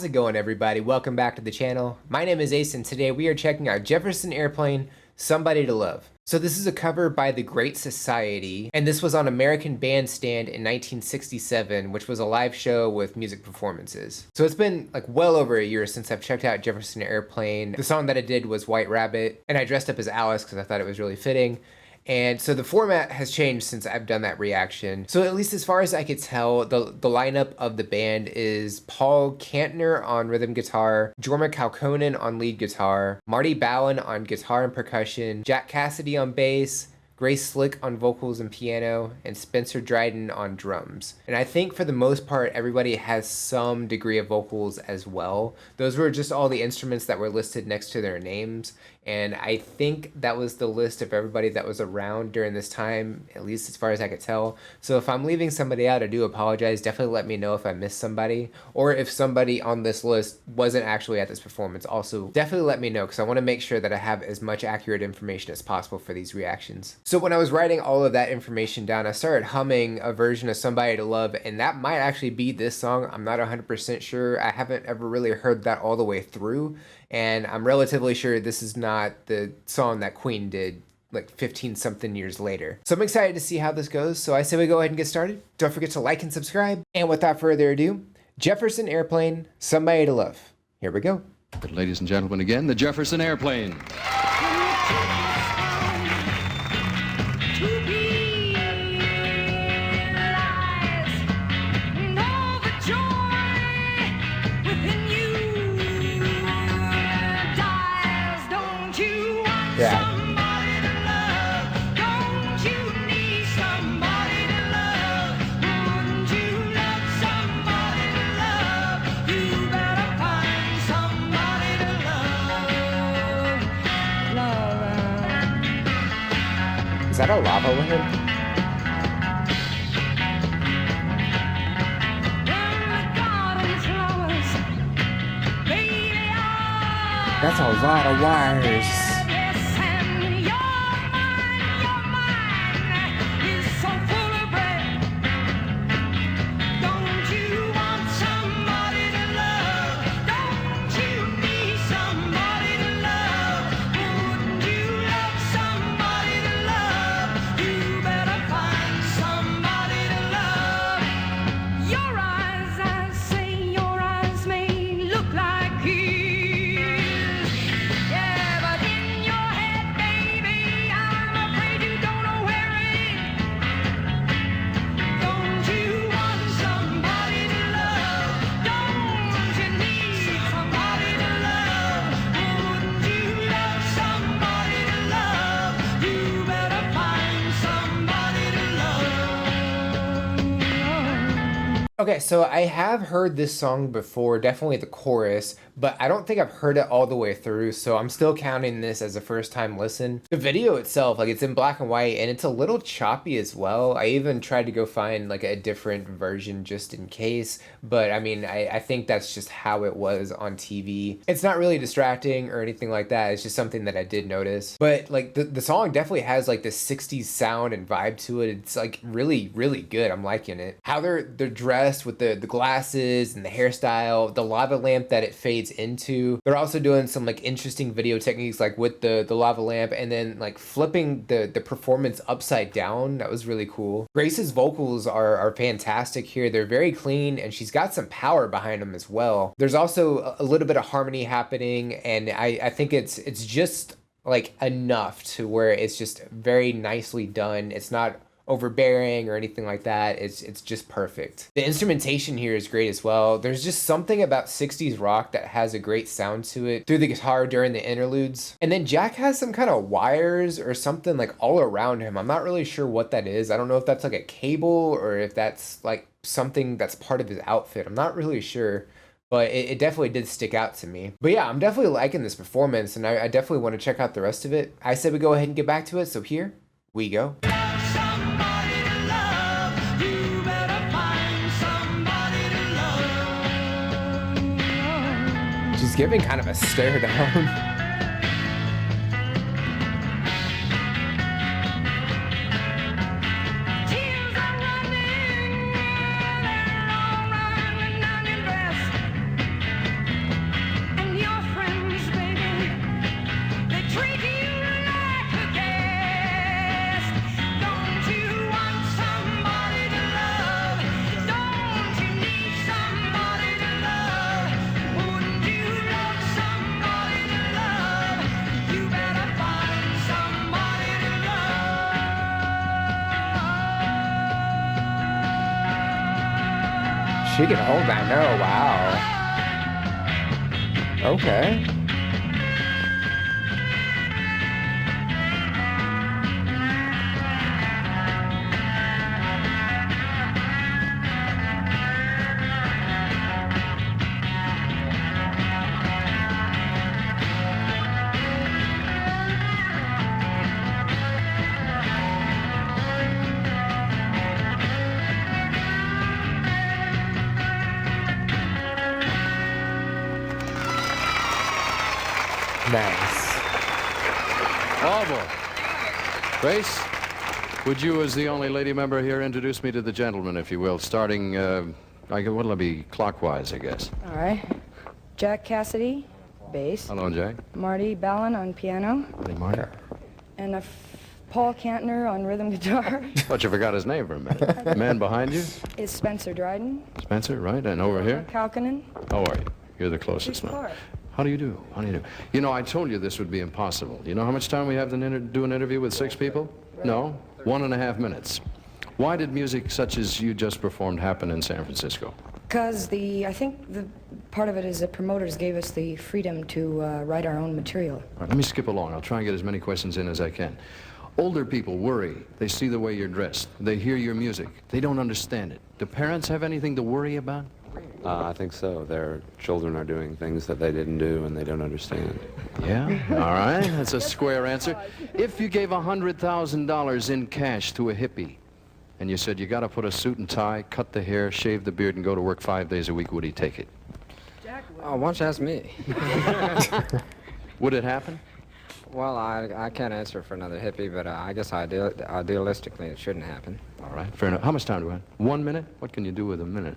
How's it going, everybody? Welcome back to the channel. My name is Ace and today we are checking out Jefferson Airplane, Somebody to Love. So this is a cover by The Great Society, and this was on American Bandstand in 1967, which was a live show with music performances. So it's been like well over a year since I've checked out Jefferson Airplane. The song that I did was White Rabbit, and I dressed up as Alice because I thought it was really fitting. And so the format has changed since I've done that reaction. So at least as far as I could tell, the lineup of the band is Paul Kantner on rhythm guitar, Jorma Kaukonen on lead guitar, Marty Bowen on guitar and percussion, Jack Cassidy on bass, Grace Slick on vocals and piano, and Spencer Dryden on drums. And I think for the most part, everybody has some degree of vocals as well. Those were just all the instruments that were listed next to their names. And I think that was the list of everybody that was around during this time, at least as far as I could tell. So if I'm leaving somebody out, I do apologize. Definitely let me know if I missed somebody, or if somebody on this list wasn't actually at this performance. Also, definitely let me know, because I want to make sure that I have as much accurate information as possible for these reactions. So when I was writing all of that information down, I started humming a version of Somebody to Love, and that might actually be this song. I'm not 100% sure. I haven't ever really heard that all the way through, and I'm relatively sure this is not the song that Queen did like 15 something years later. So I'm excited to see how this goes. So I say we go ahead and get started. Don't forget to like and subscribe. And without further ado, Jefferson Airplane, Somebody to Love. Here we go. But ladies and gentlemen, again, the Jefferson Airplane. Yeah. Is that a lava lamp? That's a lot of wires. Okay, so I have heard this song before, definitely the chorus, but I don't think I've heard it all the way through, so I'm still counting this as a first time listen. The video itself, like, it's in black and white, and it's a little choppy as well. I even tried to go find like a different version just in case, but I mean, I think that's just how it was on TV. It's not really distracting or anything like that, it's just something that I did notice. But like the song definitely has like this 60s sound and vibe to it. It's like really, really good. I'm liking it. How they're dressed with the glasses and the hairstyle, the lava lamp that it fades into. They're also doing some like interesting video techniques, like with the lava lamp, and then like flipping the performance upside down. That was really cool. Grace's vocals are fantastic here. They're very clean, and she's got some power behind them as well. There's also a little bit of harmony happening, and I think it's just like enough to where it's just very nicely done. It's not overbearing or anything like that. It's just perfect. The instrumentation here is great as well. There's just something about 60s rock that has a great sound to it through the guitar during the interludes. And then Jack has some kind of wires or something like all around him. I'm not really sure what that is. I don't know if that's like a cable or if that's like something that's part of his outfit. I'm not really sure, but it definitely did stick out to me. But yeah, I'm definitely liking this performance, and I definitely want to check out the rest of it. I said we go ahead and get back to it, so here we go. She's giving kind of a stare down. She can hold that note, wow. Okay. Nice. Oh, boy. Grace, would you, as the only lady member here, introduce me to the gentlemen, if you will, starting, what'll it be, clockwise, I guess. All right. Jack Cassidy, bass. Hello, Jack. Marty Ballin on piano. Hey, Marty. And Paul Kantner on rhythm guitar. Thought you forgot his name for a minute. The man behind you? Is Spencer Dryden. Spencer, right? And over here? Kalkinen. How are you? You're the closest Who's now. Clark? How do you do? How do you do? You know, I told you this would be impossible. You know how much time we have to do an interview with 6 people? No? 1.5 minutes. Why did music such as you just performed happen in San Francisco? Because I think the part of it is the promoters gave us the freedom to write our own material. All right, let me skip along. I'll try and get as many questions in as I can. Older people worry. They see the way you're dressed. They hear your music. They don't understand it. Do parents have anything to worry about? I think so. Their children are doing things that they didn't do and they don't understand. Yeah? All right. That's a square answer. If you gave $100,000 in cash to a hippie and you said you got to put a suit and tie, cut the hair, shave the beard, and go to work 5 days a week, would he take it? Oh, why don't you ask me? Would it happen? Well, I can't answer for another hippie, but I guess idealistically it shouldn't happen. All right. Fair enough. How much time do we have? 1 minute? What can you do with a minute?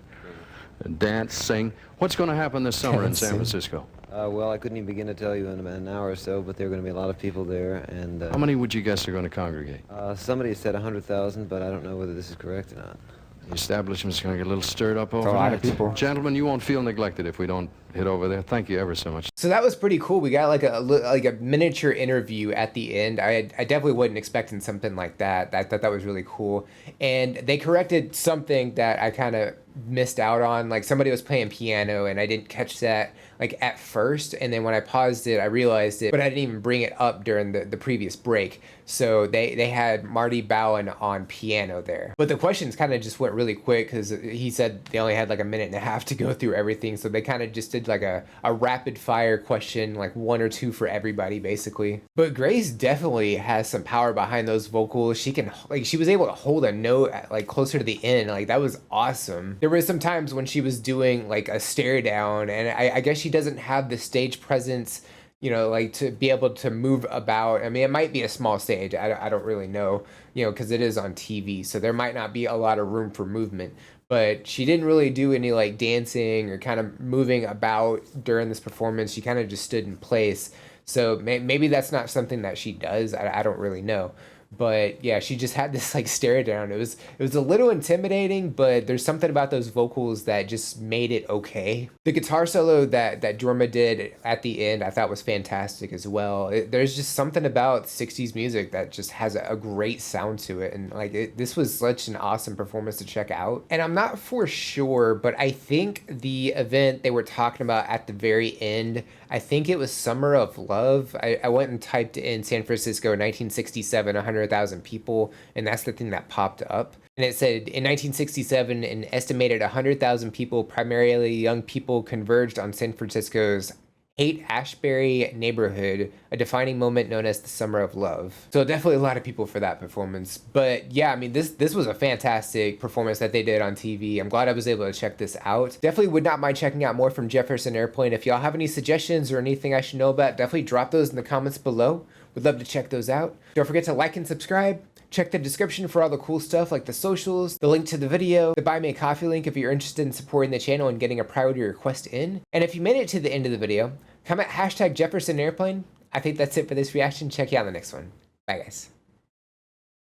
Dance, sing. What's going to happen this summer in San Francisco? Well, I couldn't even begin to tell you in about an hour or so, but there are going to be a lot of people there, and... How many would you guess are going to congregate? Somebody said 100,000, but I don't know whether this is correct or not. The establishment's going to get a little stirred up over a lot of that. people. Gentlemen, you won't feel neglected if we don't hit over there. Thank you ever so much. So that was pretty cool. We got like a miniature interview at the end. I definitely wasn't expecting something like that. I thought that was really cool. And they corrected something that I kind of missed out on. Like somebody was playing piano and I didn't catch that like at first. And then when I paused it, I realized it, but I didn't even bring it up during the previous break. So they had Marty Bowen on piano there. But the questions kind of just went really quick because he said they only had like a minute and a half to go through everything. So they kind of just did like a rapid fire question, like 1 or 2 for everybody basically. But Grace definitely has some power behind those vocals. She can, like, she was able to hold a note at, like closer to the end. Like that was awesome. There were some times when she was doing like a stare down, and I guess she doesn't have the stage presence, you know, like to be able to move about. I mean, it might be a small stage. I don't really know, you know, because it is on TV. So there might not be a lot of room for movement. But she didn't really do any like dancing or kind of moving about during this performance. She kind of just stood in place. So maybe that's not something that she does. I don't really know. But yeah, she just had this like stare down. It was a little intimidating, but there's something about those vocals that just made it okay. The guitar solo that Jorma did at the end, I thought was fantastic as well. There's just something about 60s music that just has a great sound to it. And like this was such an awesome performance to check out. And I'm not for sure, but I think the event they were talking about at the very end, I think it was Summer of Love. I went and typed in San Francisco 1967, 100,000 people, and that's the thing that popped up. And it said, in 1967, an estimated 100,000 people, primarily young people, converged on San Francisco's Haight-Ashbury neighborhood, a defining moment known as the Summer of Love. So definitely a lot of people for that performance. But yeah, I mean, this was a fantastic performance that they did on TV. I'm glad I was able to check this out. Definitely would not mind checking out more from Jefferson Airplane. If y'all have any suggestions or anything I should know about, definitely drop those in the comments below. Would love to check those out. Don't forget to like and subscribe. Check the description for all the cool stuff like the socials, the link to the video, the Buy Me a Coffee link if you're interested in supporting the channel and getting a priority request in. And if you made it to the end of the video, comment #Jefferson Airplane. I think that's it for this reaction. Check you out in the next one. Bye guys.